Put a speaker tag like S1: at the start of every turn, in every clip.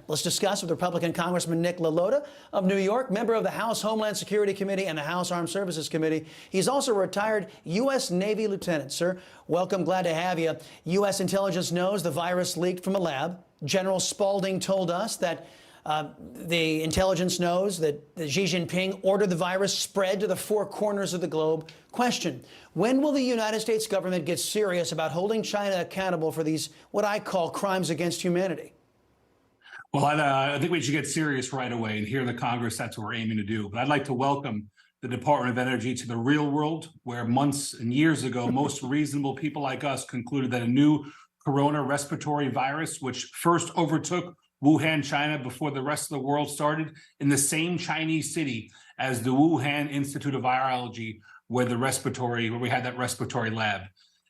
S1: Let's discuss with Republican Congressman Nick LaLota of New York, member of the House Homeland Security Committee and the House Armed Services Committee. He's also a retired U.S. Navy lieutenant. Sir, welcome. Glad to have you. U.S. intelligence knows the virus leaked from a lab. General Spalding told us that the intelligence knows that Xi Jinping ordered the virus spread to the four corners of the globe. Question: when will the United States government get serious about holding China accountable for these, what I call, crimes against humanity?
S2: Well, I think we should get serious right away, and here in the Congress, that's what we're aiming to do. But I'd like to welcome the Department of Energy to the real world, where months and years ago, most reasonable people like us concluded that a new corona respiratory virus, which first overtook Wuhan, China, before the rest of the world started, in the same Chinese city as the Wuhan Institute of Virology, where we had that respiratory lab.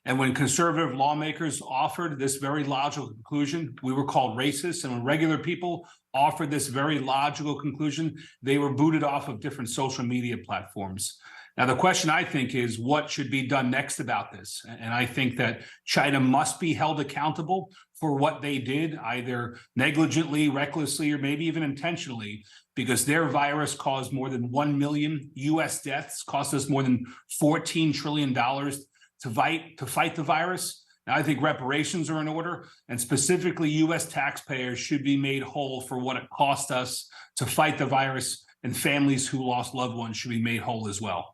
S2: And when conservative lawmakers offered this very logical conclusion, we were called racist. And when regular people offered this very logical conclusion, they were booted off of different social media platforms. Now, the question, I think, is what should be done next about this? And I think that China must be held accountable for what they did, either negligently, recklessly, or maybe even intentionally, because their virus caused more than 1 million U.S. deaths, cost us more than $14 trillion to fight the virus. Now, I think reparations are in order, and specifically U.S. taxpayers should be made whole for what it cost us to fight the virus, and families who lost loved ones should be made whole as well.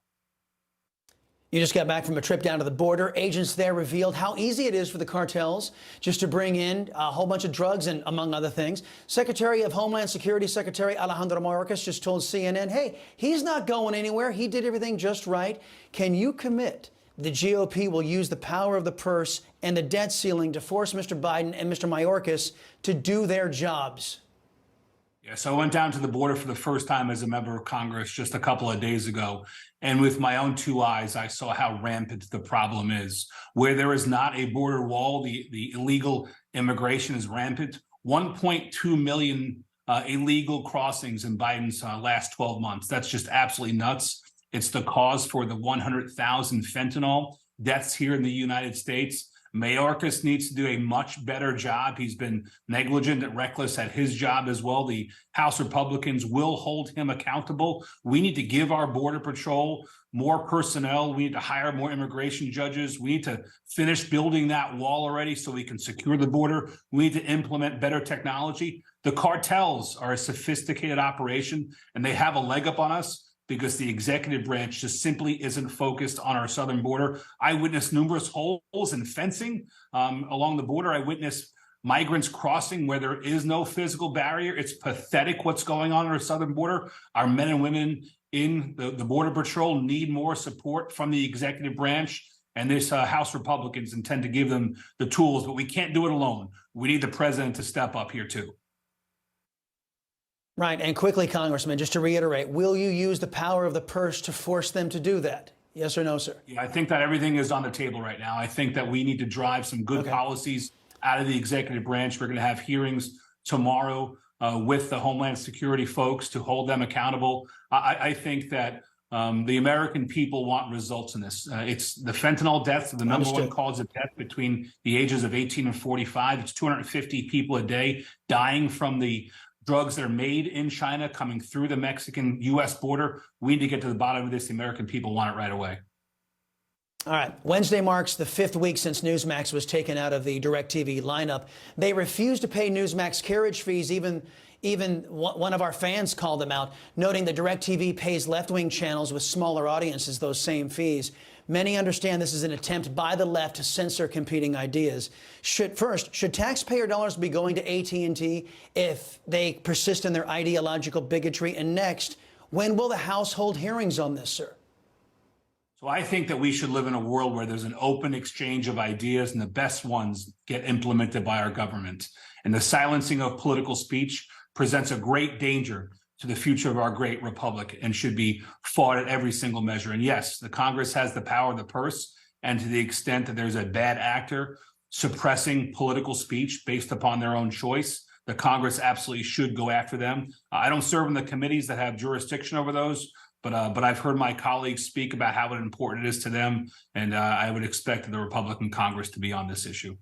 S1: You just got back from a trip down to the border. Agents there revealed how easy it is for the cartels just to bring in a whole bunch of drugs and, among other things. Secretary of Homeland Security Secretary Alejandro Mayorkas just told CNN, hey, he's not going anywhere. He did everything just right. Can you commit the GOP will use the power of the purse and the debt ceiling to force Mr. Biden and Mr. Mayorkas to do their jobs?
S2: Yeah, so I went down to the border for the first time as a member of Congress just a couple of days ago. And with my own two eyes, I saw how rampant the problem is. Where there is not a border wall, the illegal immigration is rampant. 1.2 million illegal crossings in Biden's last 12 months. That's just absolutely nuts. It's the cause for the 100,000 fentanyl deaths here in the United States. Mayorkas needs to do a much better job. He's been negligent and reckless at his job as well. The House Republicans will hold him accountable. We need to give our Border Patrol more personnel. We need to hire more immigration judges. We need to finish building that wall already so we can secure the border. We need to implement better technology. The cartels are a sophisticated operation, and they have a leg up on us because the executive branch just simply isn't focused on our southern border. I witnessed numerous holes in fencing along the border. I witnessed migrants crossing where there is no physical barrier. It's pathetic what's going on our southern border. Our men and women in the Border Patrol need more support from the executive branch, and this House Republicans intend to give them the tools, but we can't do it alone. We need the president to step up here too.
S1: Right. And quickly, Congressman, just to reiterate, will you use the power of the purse to force them to do that? Yes or no, sir?
S2: Yeah, I think that everything is on the table right now. I think that we need to drive some good policies out of the executive branch. We're going to have hearings tomorrow with the Homeland Security folks to hold them accountable. I think that the American people want results in this. It's the fentanyl deaths, the number one cause of death between the ages of 18 and 45. It's 250 people a day dying from the drugs that are made in China coming through the Mexican-U.S. border. We need to get to the bottom of this. The American people want it right away.
S1: All right. Wednesday marks the 5th week since Newsmax was taken out of the DirecTV lineup. They refused to pay Newsmax carriage fees. Even one of our fans called them out, noting that DirecTV pays left-wing channels with smaller audiences those same fees. Many understand this is an attempt by the left to censor competing ideas. Should taxpayer dollars be going to AT&T if they persist in their ideological bigotry? And next, when will the House hold hearings on this, sir?
S2: So I think that we should live in a world where there's an open exchange of ideas and the best ones get implemented by our government. And the silencing of political speech presents a great danger to the future of our great republic and should be fought at every single measure. And yes, the Congress has the power of the purse, and to the extent that there's a bad actor suppressing political speech based upon their own choice, the Congress absolutely should go after them. I don't serve in the committees that have jurisdiction over those, but I've heard my colleagues speak about how important it is to them, and I would expect the Republican Congress to be on this issue.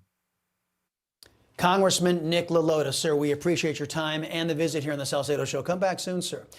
S1: Congressman Nick LaLota, sir, we appreciate your time and the visit here on the Salcedo Show. Come back soon, sir.